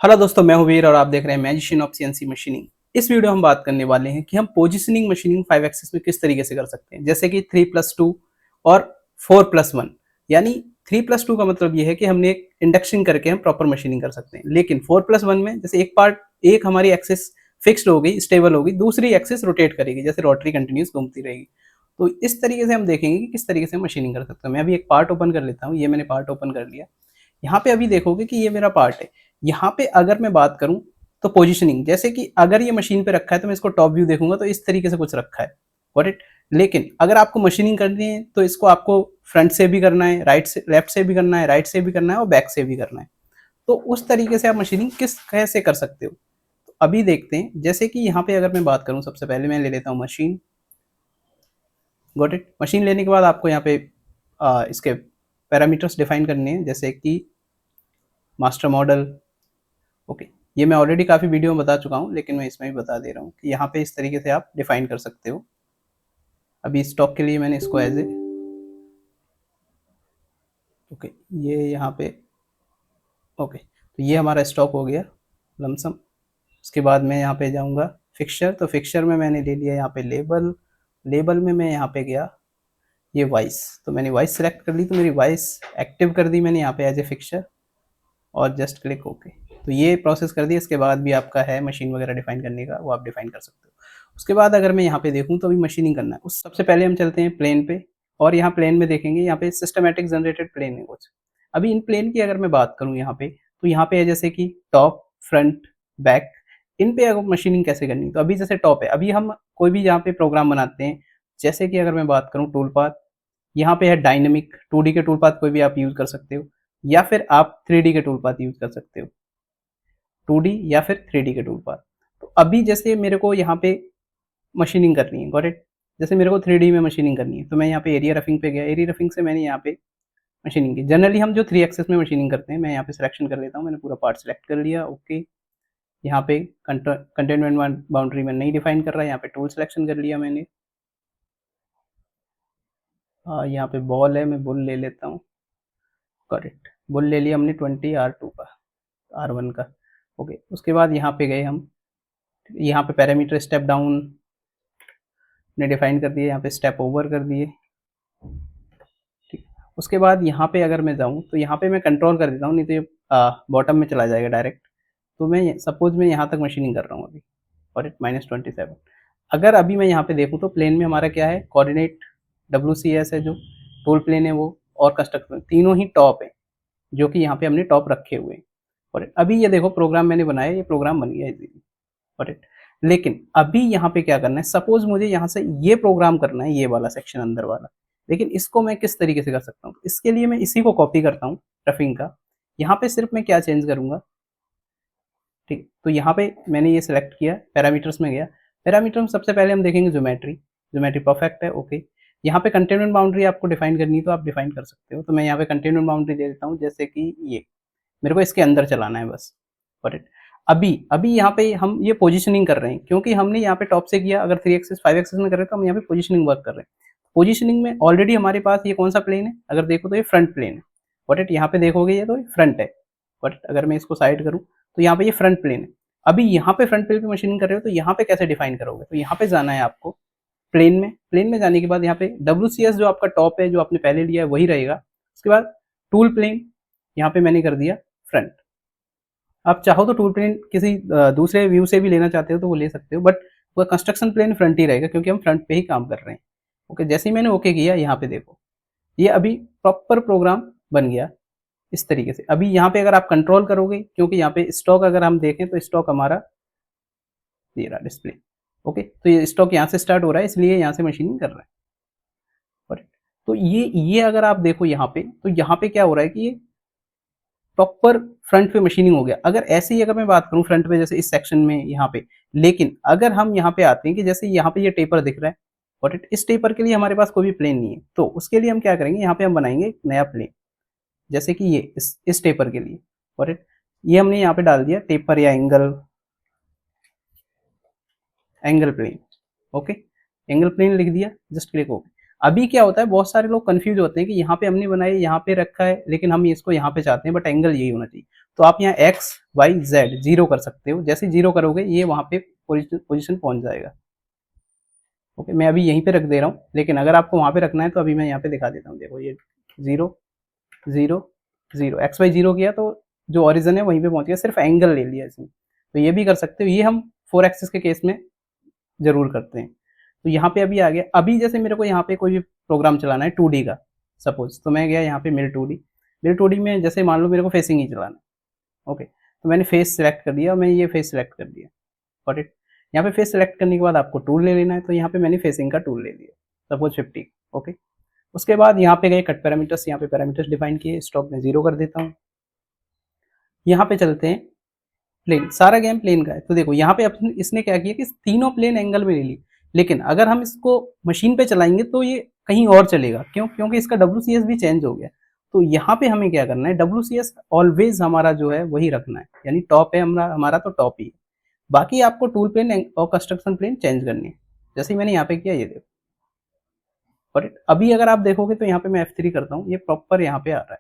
Hello दोस्तों, मैं हूं वीर और आप देख रहे हैं मैजिशियन ऑफ सीएनसी मशीनिंग। इस वीडियो हम बात करने वाले हैं कि हम पोजिशनिंग मशीनिंग 5 एक्सिस में किस तरीके से कर सकते हैं, जैसे कि 3+2 और 4+1। यानी 3+2 का मतलब ये है कि हमने एक इंडक्शन करके हम प्रॉपर मशीनिंग कर सकते हैं, लेकिन 4+1 में जैसे एक हमारी एक्सिस फिक्स्ड हो गई, स्टेबल हो गई, दूसरी एक्सिस रोटेट करेगी, जैसे रोटरी कंटिन्यूस घूमती रहेगी। तो इस तरीके से हम देखेंगे कि किस तरीके से मशीनिंग कर सकते हैं। मैं अभी एक पार्ट ओपन कर लेता हूँ। ये मैंने पार्ट ओपन कर लिया। यहाँ पे अभी देखोगे कि ये मेरा पार्ट है। यहाँ पे अगर मैं बात करूँ तो पोजीशनिंग, जैसे कि अगर ये मशीन पे रखा है तो मैं इसको टॉप व्यू देखूंगा तो इस तरीके से कुछ रखा है। Got it. लेकिन अगर आपको मशीनिंग करनी है तो इसको आपको फ्रंट से भी करना है, राइट से, लेफ्ट से भी करना है, राइट से भी करना है और बैक से भी करना है। तो उस तरीके से आप मशीनिंग कैसे कर सकते हो, तो अभी देखते हैं। जैसे कि यहाँ पे अगर मैं बात करूँ, सबसे पहले मैं ले लेता हूँ मशीन। Got it. मशीन लेने के बाद आपको यहाँ पे इसके पैरामीटर्स डिफाइन करने हैं, जैसे कि मास्टर मॉडल। ओके। ये मैं ऑलरेडी काफ़ी वीडियो में बता चुका हूँ, लेकिन मैं इसमें भी बता दे रहा हूँ कि यहाँ पे इस तरीके से आप डिफाइन कर सकते हो। अभी स्टॉक के लिए मैंने इसको एज ए ओके, ये यहाँ पे ओके, तो ये हमारा स्टॉक हो गया लमसम। उसके बाद मैं यहाँ पे जाऊँगा फिक्सचर। तो फिक्सचर में मैंने ले लिया यहाँ पे लेबल। लेबल में मैं यहाँ पे गया ये वॉइस, तो मैंने वॉइस सेलेक्ट कर ली, तो मेरी वॉइस एक्टिव कर दी मैंने यहाँ पे एज ए फिक्सचर और जस्ट क्लिक ओके। तो ये प्रोसेस कर दिया। इसके बाद भी आपका है मशीन वगैरह डिफाइन करने का, वो आप डिफाइन कर सकते हो। उसके बाद अगर मैं यहाँ पे देखूँ तो अभी मशीनिंग करना है। उस सबसे पहले हम चलते हैं प्लेन पे, और यहाँ प्लेन में देखेंगे, यहाँ पे सिस्टमैटिक जनरेटेड प्लेन है कुछ। अभी इन प्लेन की अगर मैं बात करूँ यहाँ पे, तो यहाँ पे है जैसे कि टॉप, फ्रंट, बैक। इन पे अगर मशीनिंग कैसे करनी, तो अभी जैसे टॉप है, अभी हम कोई भी यहाँ पे प्रोग्राम बनाते हैं। जैसे कि अगर मैं बात करूँ टूल पाथ, यहाँ पे है डायनेमिक 2D के टूल पाथ कोई भी आप यूज कर सकते हो, या फिर आप 3D के टूल पाथ यूज कर सकते हो। 2D या फिर 3D के टूल पाथ। तो अभी जैसे मेरे को यहाँ पे मशीनिंग करनी है, गॉट इट। जैसे मेरे को 3D में मशीनिंग करनी है, तो मैं यहाँ पे एरिया रफिंग पे गया। एरिया रफिंग से मैंने यहाँ पे मशीनिंग की। जनरली हम जो 3 एक्सेस में मशीनिंग करते हैं, मैं यहाँ पे सिलेक्शन कर लेता हूँ। मैंने पूरा पार्ट सिलेक्ट कर लिया, ओके। यहाँ पे कंटेनमेंट बाउंड्री में नहीं डिफाइन कर रहा है, यहाँ पे टूल सिलेक्शन कर लिया मैंने। यहाँ पे बॉल है, मैं बुल ले लेता हूँ। करेक्ट, बुल ले लिया हमने 20R2 का, R1 का। ओके। उसके बाद यहाँ पे गए हम। यहाँ पे पैरामीटर स्टेप डाउन ने डिफाइन कर दिए, यहाँ पे स्टेप ओवर कर दिए। ठीक। उसके बाद यहाँ पे अगर मैं जाऊँ तो यहाँ पे मैं कंट्रोल कर देता हूँ, नहीं तो ये बॉटम में चला जाएगा डायरेक्ट। तो मैं सपोज मैं यहाँ तक मशीनिंग कर रहा हूँ अभी, और इट -27। अगर अभी मैं यहाँ पे देखूँ तो प्लेन में हमारा क्या है, कोऑर्डिनेट WCS है, जो टूल प्लेन है वो, और कंस्ट्रक्ट तीनों ही टॉप है, जो कि यहाँ पे हमने टॉप रखे हुए हैं। और अभी ये देखो प्रोग्राम मैंने बनाया, ये प्रोग्राम बन गया इजीली। करेक्ट। लेकिन अभी यहाँ पे क्या करना है, सपोज मुझे यहाँ से ये प्रोग्राम करना है, ये वाला सेक्शन अंदर वाला। लेकिन इसको मैं किस तरीके से कर सकता हूँ, इसके लिए मैं इसी को कॉपी करता हूँ रफिंग का। यहाँ पे सिर्फ मैं क्या चेंज करूंगा, ठीक। तो यहाँ पे मैंने ये सिलेक्ट किया, पैरामीटर्स में गया। पैरामीटर में सबसे पहले हम देखेंगे ज्योमेट्री। ज्योमेट्री परफेक्ट है, ओके। यहाँ पे कंटेनमेंट बाउंड्री आपको डिफाइन करनी है तो आप डिफाइन कर सकते हो। तो मैं यहाँ पे कंटेनमेंट बाउंड्री दे देता हूँ, जैसे कि ये मेरे को इसके अंदर चलाना है बस। Got it. अभी अभी यहाँ पे हम ये पोजीशनिंग कर रहे हैं, क्योंकि हमने यहाँ पे टॉप से किया। अगर 3 एक्सिस 5 एक्सिस में कर रहे हैं तो हम यहाँ पे पोजीशनिंग वर्क कर रहे हैं। पोजीशनिंग में ऑलरेडी हमारे पास ये कौन सा प्लेन है, अगर देखो तो ये फ्रंट प्लेन है। Got it. यहाँ पे देखोगे ये तो फ्रंट है। Got it. अगर मैं इसको साइड करूँ तो यहाँ पे ये फ्रंट प्लेन है। अभी यहाँ पे फ्रंट प्लेन पे मशीनिंग कर रहे हो तो यहाँ पे कैसे डिफाइन करोगे, तो यहाँ पे जाना है आपको प्लेन में। प्लेन में जाने के बाद यहाँ पे WCS जो आपका टॉप है, जो आपने पहले लिया है, वही रहेगा। उसके बाद टूल प्लेन, यहाँ पे मैंने कर दिया फ्रंट। आप चाहो तो टूल प्लेन किसी दूसरे व्यू से भी लेना चाहते हो तो वो ले सकते हो, बट वो कंस्ट्रक्शन प्लेन फ्रंट ही रहेगा, क्योंकि हम फ्रंट पे ही काम कर रहे हैं। ओके। जैसे ही मैंने ओके किया, यहाँ पे देखो ये अभी प्रॉपर प्रोग्राम बन गया इस तरीके से। अभी यहाँ पे अगर आप कंट्रोल करोगे, क्योंकि यहाँ पे स्टॉक अगर हम देखें तो स्टॉक हमारा ये रहा डिस्प्ले। ओके। तो ये स्टॉक यहाँ से स्टार्ट हो रहा है, इसलिए यहाँ से मशीनिंग कर रहा है। तो ये अगर आप देखो यहाँ पे, तो यहाँ पे क्या हो रहा है कि ये प्रॉपर फ्रंट पे मशीनिंग हो गया। अगर ऐसे ही अगर मैं बात करूँ फ्रंट पे, जैसे इस सेक्शन में यहाँ पे, लेकिन अगर हम यहाँ पे आते हैं कि जैसे यहाँ पे ये टेपर दिख रहा है, और इस टेपर के लिए हमारे पास कोई भी प्लेन नहीं है, तो उसके लिए हम क्या करेंगे, यहाँ पे हम बनाएंगे एक नया प्लेन। जैसे कि ये इस टेपर के लिए, और ये हमने यहाँ पे डाल दिया टेपर या angle plane. Okay. Angle plane लिख दिया, जस्ट क्लिक ओके। अभी क्या होता है, बहुत सारे लोग कंफ्यूज होते हैं कि यहाँ पे हमने बनाया, यहाँ पे रखा है, लेकिन हम इसको यहाँ पे चाहते हैं, बट एंगल यही होना चाहिए। तो आप यहाँ एक्स वाई जेड जीरो कर सकते हो, जैसे जीरो करोगे ये वहाँ पे पोजीशन पहुंच जाएगा। ओके, मैं अभी यहीं पे रख दे रहा हूँ, लेकिन अगर आपको वहाँ पे रखना है तो अभी मैं यहाँ पे दिखा देता हूँ। देखो ये 0 0 0 एक्स वाई जीरो किया तो जो ओरिजिन है वहीं पे पहुंच गया, सिर्फ एंगल ले लिया इसमें। तो ये भी कर सकते हो, ये हम 4 एक्सिस के केस में जरूर करते हैं। तो यहाँ पे अभी आ गया। अभी जैसे मेरे को यहाँ पे कोई भी प्रोग्राम चलाना है 2D का सपोज, तो मैं गया यहाँ पे मिल 2D। मिल 2D में जैसे मान लो मेरे को फेसिंग ही चलाना है। ओके, तो मैंने फेस सेलेक्ट कर दिया और मैं ये फेस सेलेक्ट कर दिया। Got it. यहाँ पे फेस सेलेक्ट करने के बाद आपको टूल ले लेना है, तो यहाँ पे मैंने फेसिंग का टूल ले लिया, सपोज 50। ओके, उसके बाद यहाँ पे गए कट पैरामीटर्स, यहाँ पे पैरामीटर्स डिफाइन किए, स्टॉप में 0 कर देता हूँ। यहाँ पे चलते हैं प्लेन, सारा गेम प्लेन का है। तो देखो यहाँ पे इसने क्या किया कि तीनों प्लेन एंगल में ले ली, लेकिन अगर हम इसको मशीन पे चलाएंगे तो ये कहीं और चलेगा। क्यों? क्योंकि इसका WCS भी चेंज हो गया। तो यहाँ पे हमें क्या करना है, WCS ऑलवेज हमारा जो है वही रखना है, यानी टॉप है हमारा तो टॉप ही है। बाकी आपको टूल प्लेन और कंस्ट्रक्शन प्लेन चेंज करनी है, जैसे मैंने यहाँ पे किया, ये देखो। और अभी अगर आप देखोगे तो यहाँ पे मैं F3 करता हूँ, ये प्रॉपर यहाँ पे आ रहा है,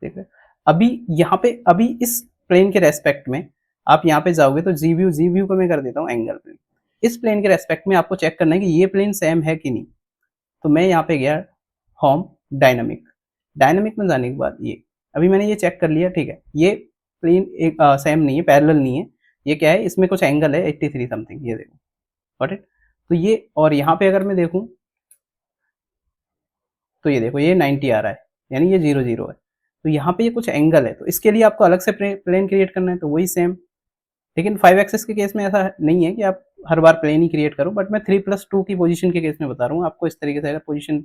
देख रहे। अभी यहाँ पे अभी इस प्लेन के रेस्पेक्ट में आप यहाँ पे जाओगे तो जी व्यू को मैं कर देता हूँ एंगल प्लेन। इस प्लेन के रेस्पेक्ट में आपको चेक करना है कि ये प्लेन सेम है कि नहीं। तो मैं यहाँ पे गया होम डायनामिक, डायनामिक में जाने के बाद ये अभी मैंने ये चेक कर लिया, ठीक है। ये प्लेन एक सेम नहीं है, पैरेलल नहीं है। ये क्या है, इसमें कुछ एंगल है 83 समथिंग, ये देखो। Got it. तो ये, और यहाँ पे अगर मैं देखूं तो ये देखो ये 90 आ रहा है, यानी ये 0 0 है। तो यहाँ पे ये कुछ एंगल है, तो इसके लिए आपको अलग से प्लेन क्रिएट करना है, तो वही सेम। लेकिन 5 एक्सेस के केस में ऐसा नहीं है कि आप हर बार प्लेन ही क्रिएट करो, बट मैं 3+2 की पोजीशन के केस में बता रहा हूँ आपको। इस तरीके से अगर पोजीशन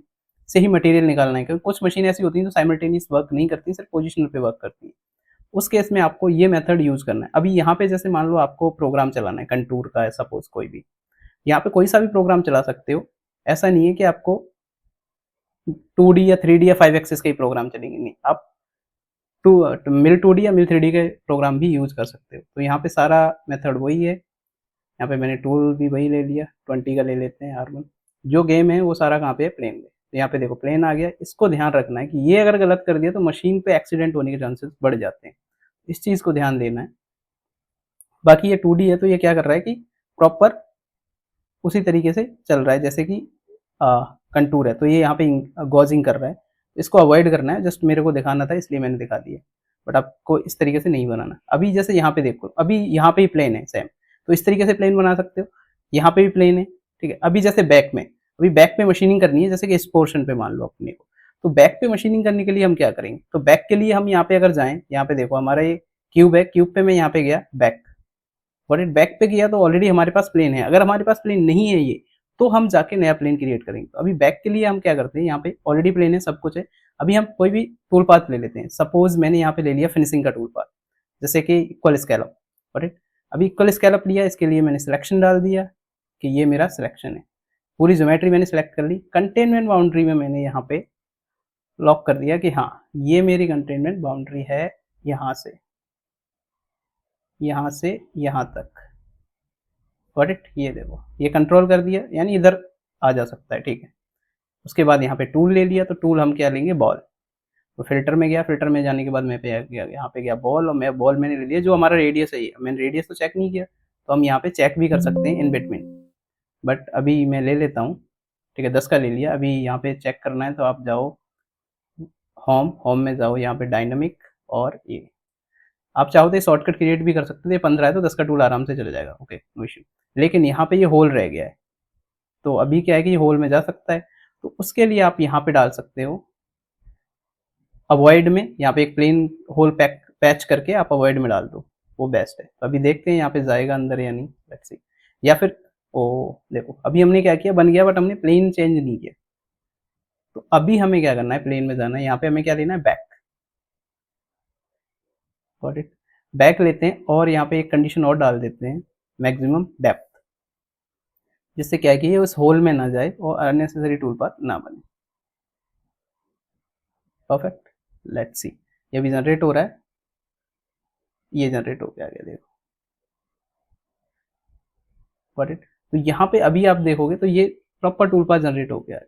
से ही मटेरियल निकालना है, क्योंकि कुछ मशीन ऐसी होती है जो साइमल्टेनियस वर्क नहीं करती, सिर्फ पोजीशन पे वर्क करती है। उस केस में आपको ये मेथड यूज करना है। अभी यहाँ पे जैसे मान लो आपको प्रोग्राम चलाना है कंटूर का है सपोज, कोई भी यहाँ पे कोई सा भी प्रोग्राम चला सकते हो। ऐसा नहीं है कि आपको 2D या 3D या 5 एक्सेस के ही प्रोग्राम चलेंगे, नहीं। आप मिल 2D या मिल 3D के प्रोग्राम भी यूज कर सकते हो। तो यहाँ पे सारा मेथड वही है। यहाँ पे मैंने टूल भी वही ले लिया, 20 का ले लेते हैं R1। जो गेम है वो सारा कहाँ पे है, प्लेन में। तो यहाँ पे देखो प्लेन आ गया। इसको ध्यान रखना है कि ये अगर गलत कर दिया तो मशीन पे एक्सीडेंट होने के चांसेस बढ़ जाते हैं, इस चीज को ध्यान देना है। बाकी ये 2D है तो ये क्या कर रहा है कि प्रॉपर उसी तरीके से चल रहा है जैसे कि कंटूर है, तो ये यहाँ पे गॉजिंग कर रहा है। इसको अवॉइड करना है, जस्ट मेरे को दिखाना था इसलिए मैंने दिखा दिया, बट आपको इस तरीके से नहीं बनाना। अभी जैसे यहाँ पे देखो, अभी यहाँ पे ही प्लेन है सेम, तो इस तरीके से प्लेन बना सकते हो। यहाँ पे भी प्लेन है, ठीक है। अभी जैसे बैक में, अभी बैक पे मशीनिंग करनी है, जैसे कि इस पोर्शन पे मान लो अपने को, तो बैक पे मशीनिंग करने के लिए हम क्या करेंगे, तो बैक के लिए हम यहाँ पे अगर जाएं, यहाँ पे देखो हमारा ये क्यूब है, क्यूब पे मैं यहाँ पे गया बैक, और इट बैक पे किया तो ऑलरेडी हमारे पास प्लेन है। अगर हमारे पास प्लेन नहीं है ये, तो हम जाके नया प्लेन क्रिएट करेंगे। तो अभी बैक के लिए हम क्या करते हैं, यहाँ पे ऑलरेडी प्लेन है, सब कुछ है। अभी हम कोई भी टूल पाथ ले लेते हैं। सपोज मैंने यहाँ पे ले लिया फिनिशिंग का टूल पाथ, जैसे कि इक्वल स्कैलअप। राइट, अभी इक्वल स्कैलअप लिया, इसके लिए मैंने सिलेक्शन डाल दिया कि ये मेरा सिलेक्शन है। पूरी ज्योमेट्री मैंने सेलेक्ट कर ली। कंटेनमेंट बाउंड्री में मैंने यहाँ पे लॉक कर दिया कि हाँ ये मेरी कंटेनमेंट बाउंड्री है, यहाँ से यहाँ तक। Got it. ये देखो ये कंट्रोल कर दिया, यानी इधर आ जा सकता है, ठीक है। उसके बाद यहाँ पे टूल ले लिया, तो टूल हम क्या लेंगे, बॉल। तो फिल्टर में गया, फिल्टर में जाने के बाद मैं पे गया, यहाँ पे गया बॉल, और मैं बॉल मैंने ले लिया जो हमारा रेडियस है। मैंने रेडियस तो चेक नहीं किया, तो हम यहाँ पे चेक भी कर सकते हैं इन बिटवीन, बट अभी मैं ले लेता हूँ, ठीक है। 10 का ले लिया। अभी यहाँ पे चेक करना है तो आप जाओ होम में जाओ, यहाँ पे डायनामिक, और ये आप चाहो तो शॉर्टकट क्रिएट भी कर सकते थे। 15 है तो 10 का टूल आराम से चले जाएगा, ओके, नो इश्यू। लेकिन यहाँ पे ये होल रह गया है, तो अभी क्या है कि ये होल में जा सकता है, तो उसके लिए आप यहाँ पे डाल सकते हो अवॉइड में। यहाँ पे एक प्लेन होल पैच करके आप अवॉइड में डाल दो, वो बेस्ट है। तो अभी देखते हैं यहाँ पे जाएगा अंदर या नहीं, लेट्स सी। या फिर ओ देखो अभी हमने क्या किया, बन गया, बट हमने प्लेन चेंज नहीं किया। तो अभी हमें क्या करना है, प्लेन में जाना है। यहाँ पे हमें क्या लेना है, बैक। Got it. बैक लेते हैं, और यहाँ पे एक कंडीशन और डाल देते हैं, मैक्सिमम डेप्थ, जिससे क्या है कि ये उस होल में ना जाए और अननेसेसरी टूल पाथ ना बने। Perfect, let's see. ये भी जनरेट हो रहा है, ये जनरेट हो गया, देखो। Got it. तो यहाँ पे अभी आप देखोगे तो ये प्रॉपर टूल पाथ जनरेट हो गया है।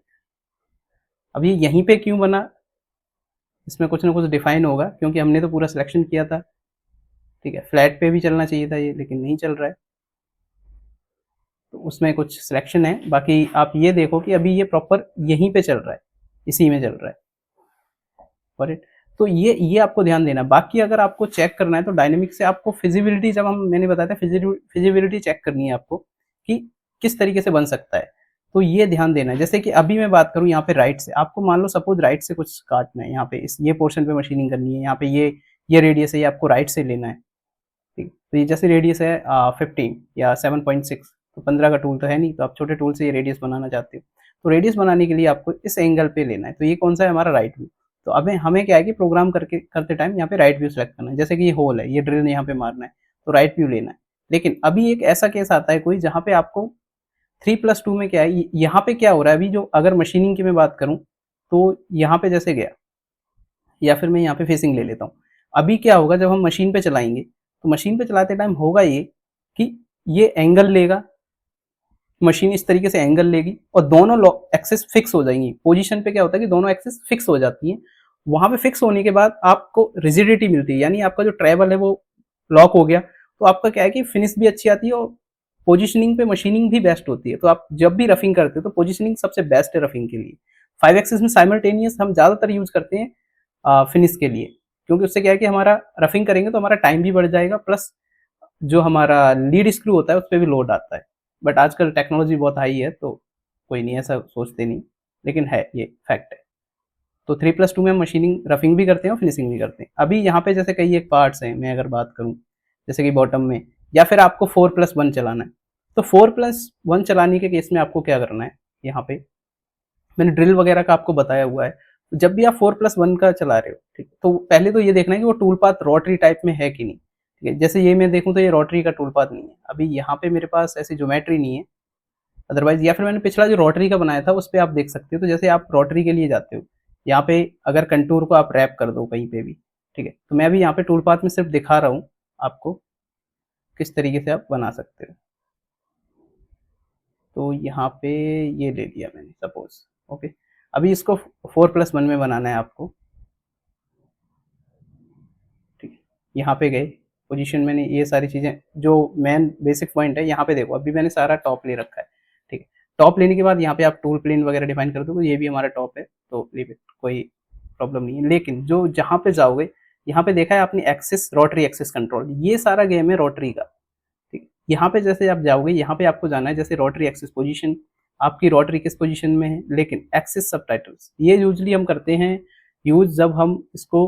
अब ये यहीं पे क्यों बना, इसमें कुछ ना कुछ डिफाइन होगा, क्योंकि हमने तो पूरा सिलेक्शन किया था, ठीक है। फ्लैट पे भी चलना चाहिए था ये, लेकिन नहीं चल रहा है, तो उसमें कुछ सिलेक्शन है। बाकी आप ये देखो कि अभी ये प्रॉपर यहीं पे चल रहा है, इसी में चल रहा है, करेक्ट। तो ये आपको ध्यान देना। बाकी अगर आपको चेक करना है तो डायनेमिक से आपको फिजिबिलिटी, जब हम मैंने बताया था फिजिबिलिटी चेक करनी है आपको कि किस तरीके से बन सकता है, तो ये ध्यान देना है। जैसे कि अभी मैं बात करूँ यहाँ पे राइट से, आपको मान लो सपोज राइट से कुछ काटना है, यहाँ पे इस ये पोर्शन पे मशीनिंग करनी है, यहाँ पे ये रेडियस है, ये आपको राइट से लेना है, ठीक। तो ये जैसे रेडियस है 15 या 7.6, तो 15 का टूल तो है नहीं, तो आप छोटे टूल से ये रेडियस बनाना चाहते हो, तो रेडियस बनाने के लिए आपको इस एंगल पे लेना है। तो ये कौन सा है, हमारा राइट व्यू। तो अब हमें क्या है कि प्रोग्राम करते टाइम यहाँ पे राइट व्यू सेलेक्ट करना है। जैसे कि ये होल है, ये ड्रिल यहाँ पे मारना है, तो राइट व्यू लेना है। लेकिन अभी एक ऐसा केस आता है कोई, जहाँ पे आपको 3+2 में क्या है, यहाँ पे क्या हो रहा है अभी, जो अगर मशीनिंग की मैं बात करूँ, तो यहाँ पे जैसे गया, या फिर मैं यहाँ पे फेसिंग ले लेता हूँ। अभी क्या होगा, जब हम मशीन पे चलाएंगे, तो मशीन पे चलाते टाइम होगा ये कि ये एंगल लेगा, मशीन इस तरीके से एंगल लेगी, और दोनों एक्सिस फिक्स हो जाएंगी। पोजीशन पे क्या होता है कि दोनों एक्सिस फिक्स हो जाती हैं। वहां पे फिक्स होने के बाद आपको रिजिडिटी मिलती है, यानी आपका जो ट्रेवल है वो लॉक हो गया। तो आपका क्या है कि फिनिश भी अच्छी आती है, और पोजिशनिंग पे मशीनिंग भी बेस्ट होती है। तो आप जब भी रफिंग करते हो तो पोजिशनिंग सबसे बेस्ट है रफिंग के लिए। 5 एक्सिस में साइमल्टेनियस हम ज्यादातर यूज करते हैं फिनिश के लिए, क्योंकि उससे क्या है कि हमारा रफिंग करेंगे तो हमारा टाइम भी बढ़ जाएगा, प्लस जो हमारा लीड स्क्रू होता है उस पर भी लोड आता है। बट आजकल टेक्नोलॉजी बहुत हाई है, तो कोई नहीं ऐसा सोचते नहीं, लेकिन है ये फैक्ट है। तो 3+2 में हम मशीनिंग रफिंग भी करते हैं और फिनिशिंग भी करते हैं। अभी यहाँ पे जैसे कई एक पार्ट्स हैं, मैं अगर बात करूँ जैसे कि बॉटम में, या फिर आपको 4+1 चलाना है, तो 4+1 चलाने के केस में आपको क्या करना है, यहाँ पे मैंने ड्रिल वगैरह का आपको बताया हुआ है। जब भी आप 4+1 का चला रहे हो, ठीक, तो पहले तो ये देखना है कि वो टूल पाथ रोटरी टाइप में है कि नहीं, ठीक है। जैसे ये मैं देखूँ तो ये रोटरी का टूल पाथ नहीं है, अभी यहाँ पे मेरे पास ऐसी ज्योमेट्री नहीं है अदरवाइज, या फिर मैंने पिछला जो रोटरी का बनाया था उस पर आप देख सकते हो। तो जैसे आप रोटरी के लिए जाते हो, यहाँ पे अगर कंटूर को आप रैप कर दो कहीं पे भी, ठीक है, तो मैं अभी यहाँ पे टूल पाथ में सिर्फ दिखा रहा हूँ आपको किस तरीके से आप बना सकते हो। तो यहाँ पे ये ले लिया मैंने सपोज, ओके। अभी इसको 4+1 में बनाना है आपको, ठीक है। यहाँ पे गए, पोजीशन मैंने ये सारी चीज़ें, जो मेन बेसिक पॉइंट है यहाँ पे देखो, अभी मैंने सारा टॉप ले रखा है, ठीक है। टॉप लेने के बाद यहाँ पे आप टूल प्लेन वगैरह डिफाइन कर दो, ये भी हमारा टॉप है, तो लीव इट, कोई प्रॉब्लम नहीं है। लेकिन जो जहाँ पे जाओगे, यहाँ पे देखा है आपने एक्सिस, रोटरी एक्सिस कंट्रोल, ये सारा गेम है रोटरी का, ठीक। यहाँ पे जैसे आप जाओगे, यहाँ पे आपको जाना है जैसे रोटरी एक्सिस पोजीशन, आपकी रोटरी किस पोजीशन में है, लेकिन एक्सिस सबटाइटल्स ये यूजली हम करते हैं यूज जब हम इसको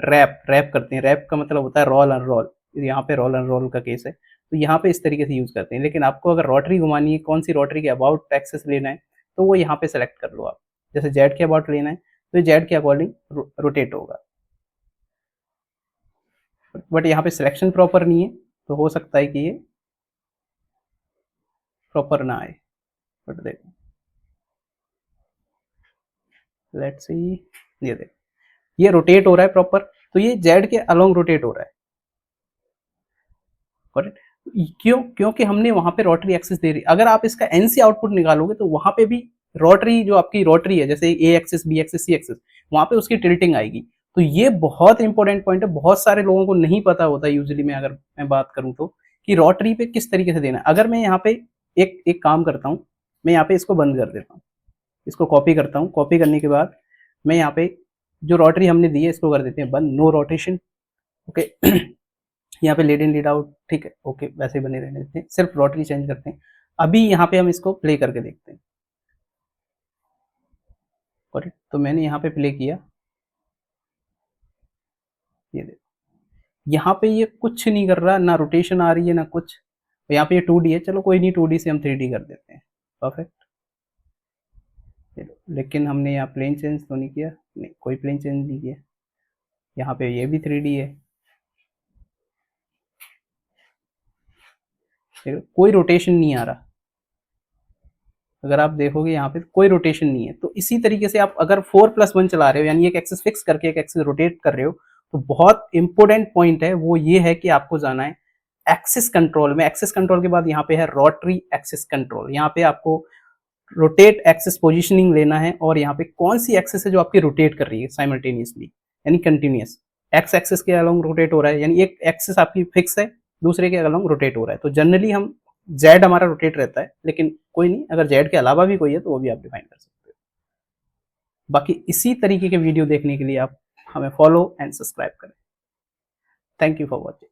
रैप करते हैं। रैप का मतलब होता है रोल अनरोल, यहाँ पे रोल अनरोल का केस है, तो यहाँ पे इस तरीके से यूज करते हैं। लेकिन आपको अगर रोटरी घुमानी है, कौन सी रोटरी के अबाउट एक्सिस लेना है, तो वो यहाँ पे सेलेक्ट कर लो आप। जैसे जेड के अबाउट लेना है, तो जेड के अकॉर्डिंग रोटेट होगा, बट यहाँ पे सिलेक्शन प्रॉपर नहीं है, तो हो सकता है कि ये प्रॉपर ना आए। बट देखो, लेट्स सी, ये देखो ये रोटेट हो रहा है प्रॉपर, तो ये जेड के अलोंग रोटेट हो रहा है, करेक्ट। क्यों, क्योंकि हमने वहां पे रोटरी एक्सिस दे रही। अगर आप इसका एनसी आउटपुट निकालोगे तो वहां पे भी रोटरी, जो आपकी रोटरी है, जैसे ए एक्सिस, बी एक्सिस, सी एक्सिस, वहां पे उसकी टिल्टिंग आएगी। तो ये बहुत इंपॉर्टेंट पॉइंट है, बहुत सारे लोगों को नहीं पता होता यूजुअली में, अगर मैं बात करूं तो, कि रोटरी पे किस तरीके से देना है। अगर मैं यहाँ पे एक एक काम करता हूँ, मैं यहाँ पे इसको बंद कर देता हूँ, इसको कॉपी करता हूँ, कॉपी करने के बाद मैं यहाँ पे जो रोटरी हमने दी है इसको कर देते हैं बंद, नो रोटेशन, ओके। यहाँ पे लीड इन लीड आउट, ठीक है, ओके, वैसे ही बने रहने देते हैं, सिर्फ रोटरी चेंज करते हैं। अभी यहाँ पे हम इसको प्ले करके देखते हैं, करेक्ट। तो मैंने यहाँ पे प्ले किया, ये देखो यहाँ पे ये कुछ नहीं कर रहा, ना रोटेशन आ रही है ना कुछ। यहाँ पे ये 2D है, चलो कोई नहीं, 2D से हम 3D कर देते हैं, परफेक्ट। लेकिन हमने यहाँ प्लेन चेंज तो नहीं किया, नहीं कोई प्लेन चेंज नहीं किया। यहाँ पे ये भी 3D है, कोई रोटेशन नहीं आ रहा। अगर आप देखोगे यहाँ पे कोई रोटेशन नहीं है। तो इसी तरीके से आप अगर 4+1 चला रहे हो, यानी एक एक्सिस फिक्स करके एक एक्सिस रोटेट कर रहे हो, तो बहुत इंपॉर्टेंट पॉइंट है वो ये है कि आपको जाना है एक्सिस कंट्रोल में। एक्सिस कंट्रोल के बाद यहाँ पे है रोटरी एक्सिस कंट्रोल। यहाँ पे आपको रोटेट एक्सिस पोजीशनिंग लेना है और यहाँ पे कौन सी एक्सिस है जो आपकी रोटेट कर रही है साइमल्टेनियसली, यानी कंटिन्यूअस। एक्स एक्सिस के अलोंग रोटेट हो रहा है, यानी एक एक्सिस आपकी फिक्स है, दूसरे के अलोंग रोटेट हो रहा है। तो जनरली हम जेड हमारा रोटेट रहता है, लेकिन कोई नहीं, अगर जेड के अलावा भी कोई है तो वो भी आप डिफाइन कर सकते हो। बाकी इसी तरीके के वीडियो देखने के लिए आप हमें फॉलो एंड सब्सक्राइब करें। Thank you for watching.